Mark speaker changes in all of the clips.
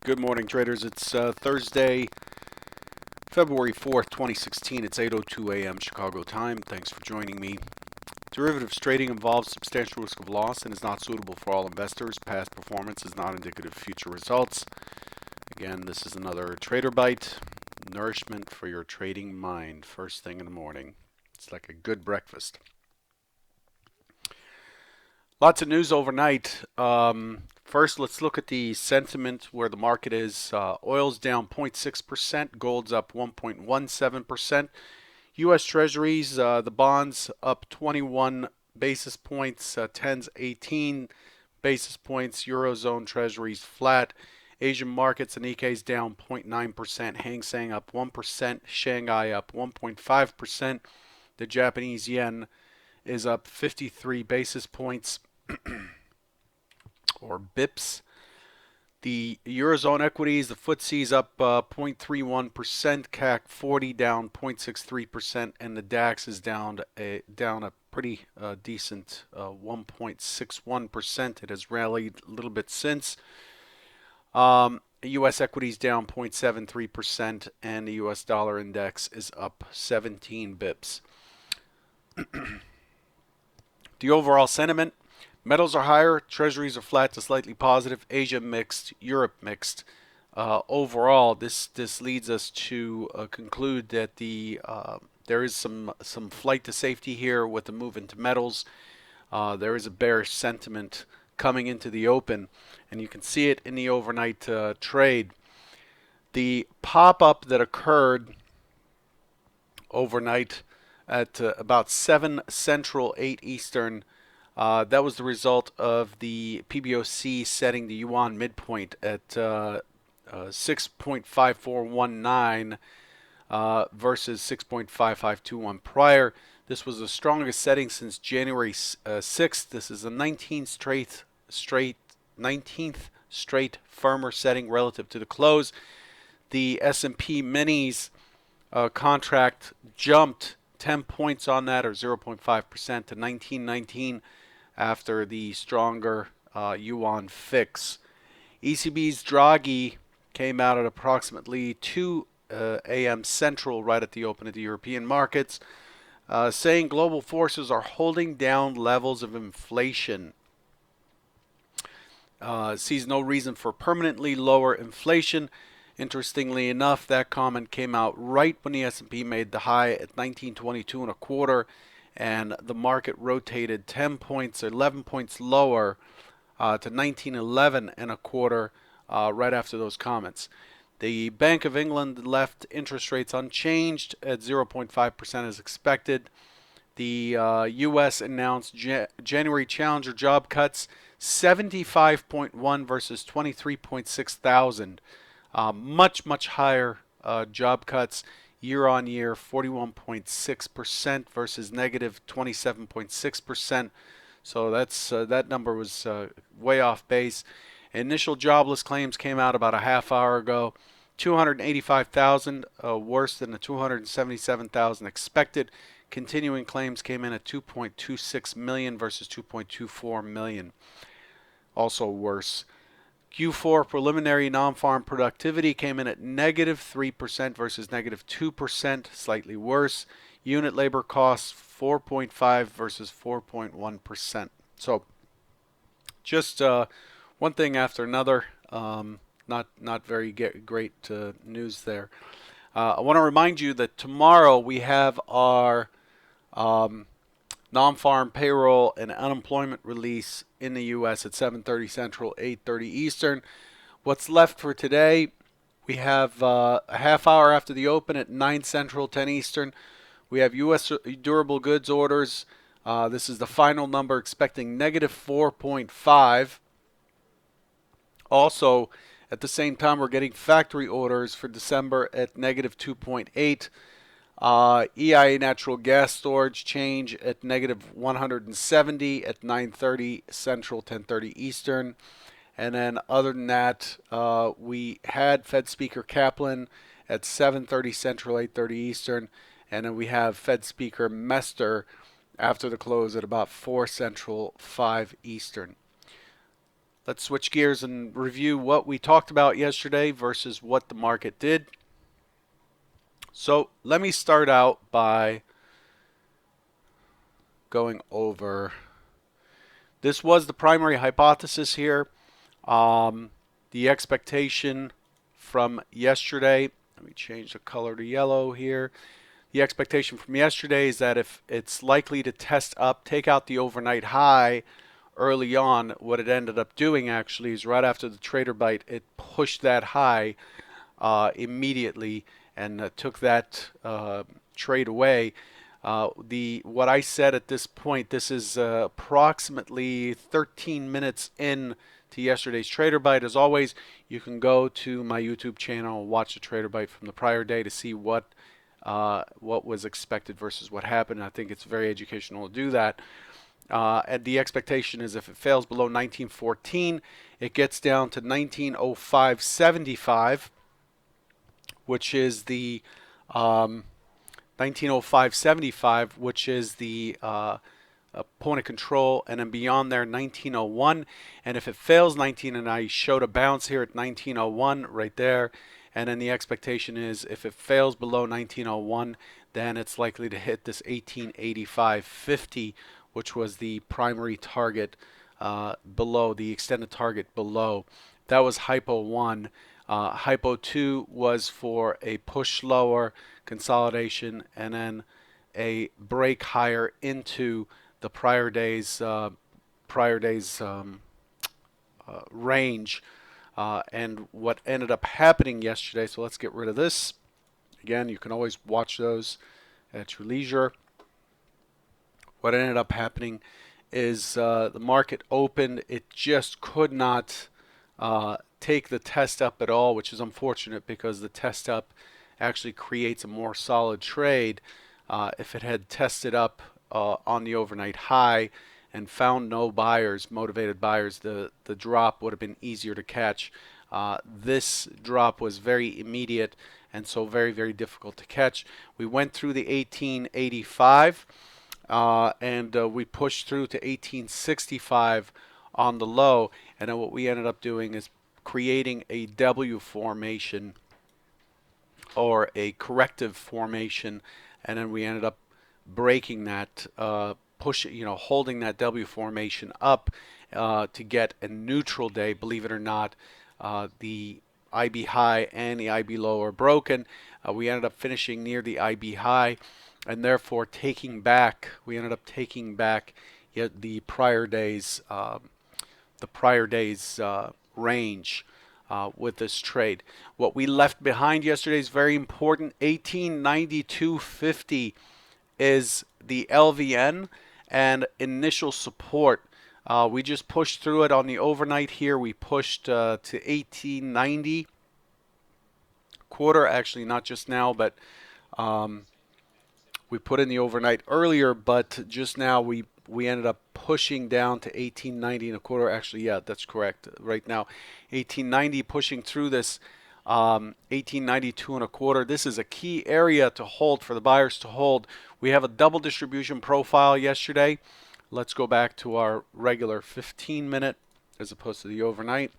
Speaker 1: Good morning, traders. It's Thursday, February 4th, 2016. It's 8:02 a.m. Chicago time. Thanks for joining me. Derivatives trading involves substantial risk of loss and is not suitable for all investors. Past performance is not indicative of future results. Again, this is another Trader Bite. Nourishment for your trading mind first thing in the morning. It's like a good breakfast. Lots of news overnight. First, let's look at the sentiment where the market is. Oil's down 0.6%, gold's up 1.17%. U.S. Treasuries, the bonds up 21 basis points, 10s 18 basis points. Eurozone Treasuries flat. Asian markets, the Nikkei's down 0.9%, Hang Seng up 1%, Shanghai up 1.5%. The Japanese yen is up 53 basis points or bips. The Eurozone equities, the FTSE's up 0.31%, CAC 40 down 0.63%, and the DAX is down a pretty decent 1.61%. It has rallied a little bit since. U.S. equities down 0.73%, and the U.S. dollar index is up 17 bips. The overall sentiment, metals are higher, treasuries are flat to slightly positive, Asia mixed, Europe mixed. Overall, this leads us to conclude that there is some flight to safety here with the move into metals. There is a bearish sentiment coming into the open, and you can see it in the overnight trade. The pop-up that occurred overnight at about 7 Central, 8 Eastern, that was the result of the PBOC setting the yuan midpoint at 6.5419 versus 6.5521 prior. This was the strongest setting since January 6th. This is the 19th straight firmer setting relative to the close. The S&P minis contract jumped 10 points on that, or 0.5% to 1919 after the stronger yuan fix. ECB's Draghi came out at approximately 2 a.m. Central right at the open of the European markets, saying global forces are holding down levels of inflation. Sees no reason for permanently lower inflation. Interestingly enough, that comment came out right when the S&P made the high at 1922 and a quarter, and the market rotated 10 points, 11 points lower to 1911 and a quarter right after those comments. The Bank of England left interest rates unchanged at 0.5% as expected. The U.S. announced January challenger job cuts, 75.1 versus 23.6 thousand. Much higher job cuts year on year, 41.6% versus negative 27.6%. So that number was way off base. Initial jobless claims came out about a half hour ago. 285,000, worse than the 277,000 expected. Continuing claims came in at 2.26 million versus 2.24 million. Also worse. Q4 preliminary non-farm productivity came in at negative 3% versus negative 2%, slightly worse. Unit labor costs 4.5 versus 4.1%. So just one thing after another. Not very great news there. I want to remind you that tomorrow we have our non-farm payroll and unemployment release in the U.S. at 7:30 Central, 8:30 Eastern. What's left for today? We have a half hour after the open at 9 Central, 10 Eastern. We have U.S. durable goods orders. This is the final number, expecting negative 4.5. Also, at the same time, we're getting factory orders for December at negative 2.8. EIA natural gas storage change at negative 170 at 9:30 Central, 10:30 Eastern. And then other than that, we had Fed Speaker Kaplan at 7:30 Central, 8:30 Eastern. And then we have Fed Speaker Mester after the close at about 4 Central, 5 Eastern. let's switch gears and review what we talked about yesterday versus what the market did. So let me start out by going over. This was the primary hypothesis here. The expectation from yesterday, let me change the color to yellow here. The expectation from yesterday is that if it's likely to test up, take out the overnight high early on, what it ended up doing actually is right after the trader bite, it pushed that high immediately and took that trade away. What I said at this point, this is approximately 13 minutes in to yesterday's trader bite. As always, you can go to my YouTube channel and watch the trader bite from the prior day to see what was expected versus what happened. I think it's very educational to do that. And the expectation is if it fails below 1914, it gets down to 1905.75, which is the 1905.75, which is the point of control, and then beyond there 1901. And if it fails 19, and I showed a bounce here at 1901 right there, and then the expectation is if it fails below 1901, then it's likely to hit this 1885.50, which was the primary target below, the extended target below. That was hypo 1. Hypo 2 was for a push lower consolidation and then a break higher into the prior day's range. And what ended up happening yesterday, so let's get rid of this. Again, you can always watch those at your leisure. What ended up happening is the market opened. It just could not take the test up at all, which is unfortunate because the test up actually creates a more solid trade. If it had tested up on the overnight high and found no buyers, motivated buyers, the drop would have been easier to catch. This drop was very immediate and so very, very difficult to catch. We went through the 1885 and we pushed through to 1865 on the low, and then what we ended up doing is creating a W formation or a corrective formation, and then we ended up breaking that, holding that W formation up to get a neutral day. Believe it or not, the IB high and the IB low are broken. We ended up finishing near the IB high, and therefore we ended up taking back the prior day's range with this trade. What we left behind yesterday is very important. 1892.50 is the LVN and initial support. We just pushed through it on the overnight here. We pushed to 1890 quarter, actually not just now, but we put in the overnight earlier, but just now we ended up pushing down to 1890 and a quarter. Actually, yeah, that's correct. Right now, 1890, pushing through this 1892 and a quarter. This is a key area to hold for the buyers to hold. We have a double distribution profile yesterday. Let's go back to our regular 15-minute as opposed to the overnight.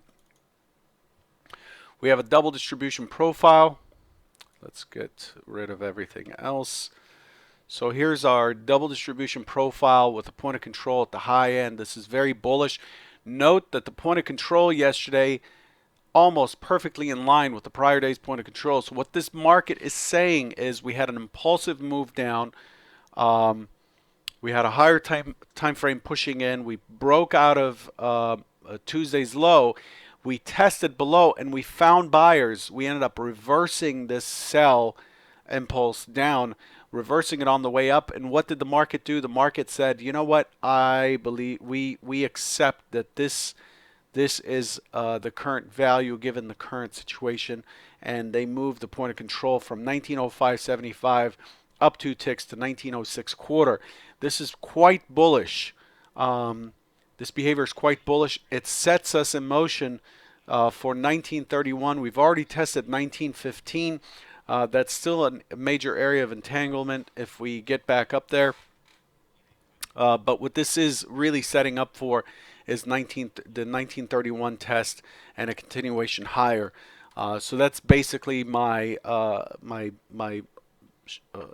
Speaker 1: We have a double distribution profile. Let's get rid of everything else. So here's our double distribution profile with the point of control at the high end. This is very bullish. Note that the point of control yesterday almost perfectly in line with the prior day's point of control. So what this market is saying is we had an impulsive move down. We had a higher time frame pushing in. We broke out of Tuesday's low. We tested below and we found buyers. We ended up reversing this sell impulse down, reversing it on the way up. And what did the market do? The market said, you know what, I believe we accept that this is the current value given the current situation, and they moved the point of control from 1905.75 up 2 ticks to 1906 quarter. This is quite bullish. This behavior is quite bullish. It sets us in motion for 1931. We've already tested 1915. That's still a major area of entanglement if we get back up there. But what this is really setting up for is the 1931 test and a continuation higher. So that's basically my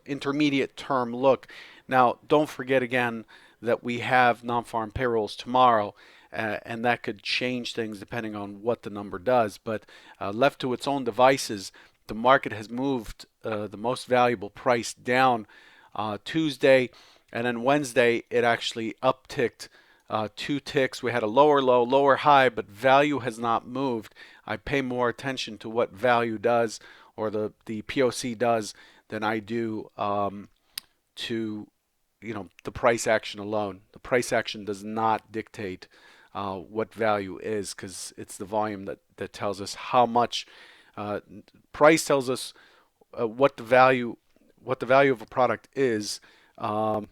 Speaker 1: intermediate term look. Now, don't forget again that we have non-farm payrolls tomorrow, and that could change things depending on what the number does. But left to its own devices, the market has moved the most valuable price down Tuesday, and then Wednesday it actually upticked 2 ticks. We had a lower low, lower high, but value has not moved. I pay more attention to what value does or the POC does than I do to the price action alone. The price action does not dictate what value is, because it's the volume that tells us how much. Price tells us what the value of a product is, or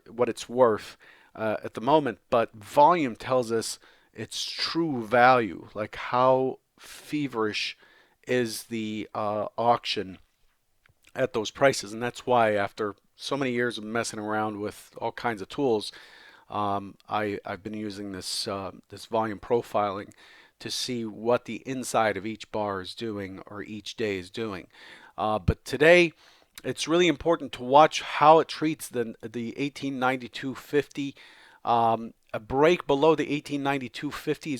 Speaker 1: what it's worth at the moment, but volume tells us its true value, like how feverish is the auction at those prices. And that's why, after so many years of messing around with all kinds of tools, I've been using this volume profiling to see what the inside of each bar is doing, or each day is doing. But today, it's really important to watch how it treats the 1892.50. A break below the 1892.50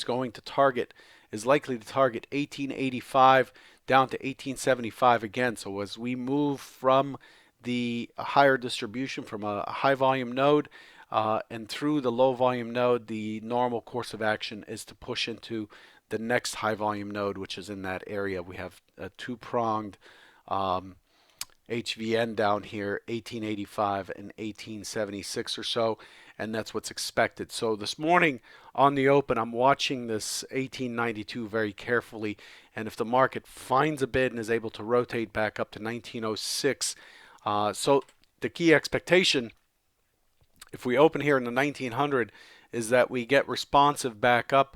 Speaker 1: is likely to target 1885 down to 1875 again. So as we move from the higher distribution, from a high volume node and through the low volume node, the normal course of action is to push into the next high volume node, which is in that area. We have a two-pronged HVN down here, 1885 and 1876 or so, and that's what's expected. So this morning on the open, I'm watching this 1892 very carefully, and if the market finds a bid and is able to rotate back up to 1906, so the key expectation, if we open here in the 1900, is that we get responsive back up,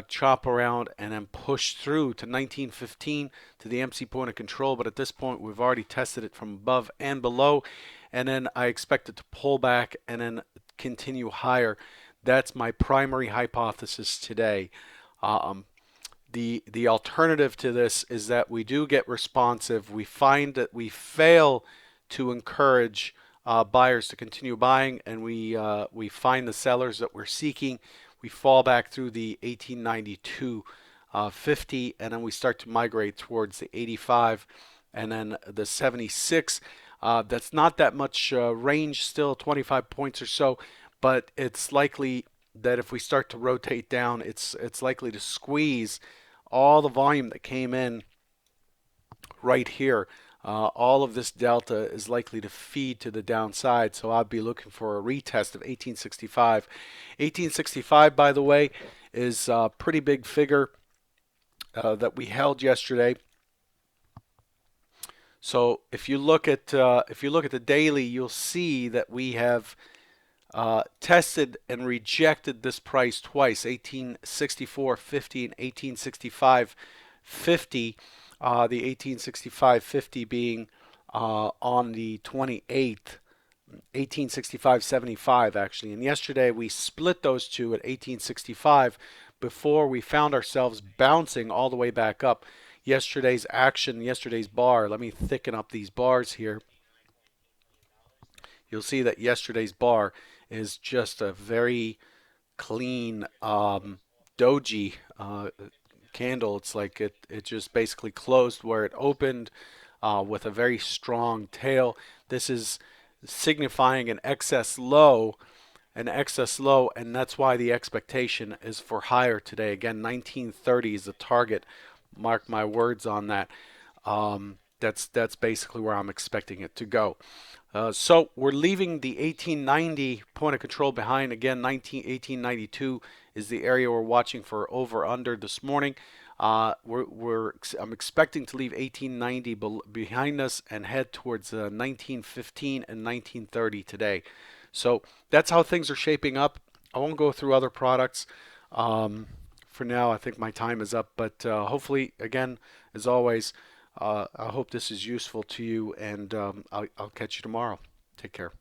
Speaker 1: chop around, and then push through to 1915 to the MC point of control. But at this point, we've already tested it from above and below, and then I expect it to pull back and then continue higher. That's my primary hypothesis today. The alternative to this is that we do get responsive. We find that we fail to encourage buyers to continue buying, and we find the sellers that we're seeking. We fall back through the 1892 50, and then we start to migrate towards the 85 and then the 76. That's not that much range, still 25 points or so, but it's likely that if we start to rotate down, it's likely to squeeze all the volume that came in right here. All of this delta is likely to feed to the downside, so I'll be looking for a retest of 1865. 1865, by the way, is a pretty big figure that we held yesterday. So if you look at the daily, you'll see that we have tested and rejected this price twice, 1864.50 and 1865.50. The 1865.50 being on the 28th, 1865.75 actually. And yesterday we split those two at 1865 before we found ourselves bouncing all the way back up. Yesterday's action, yesterday's bar, let me thicken up these bars here. You'll see that yesterday's bar is just a very clean doji candle. It's like it just basically closed where it opened with a very strong tail. This is signifying an excess low, and that's why the expectation is for higher today. Again, 1930 is the target. Mark my words on that. That's basically where I'm expecting it to go. So we're leaving the 1890 point of control behind. Again, 1892 is the area we're watching for over under this morning. I'm expecting to leave 1890 behind us and head towards 1915 and 1930 today. So that's how things are shaping up. I won't go through other products. For now, I think my time is up, but hopefully, again, as always, I hope this is useful to you, and I'll catch you tomorrow. Take care.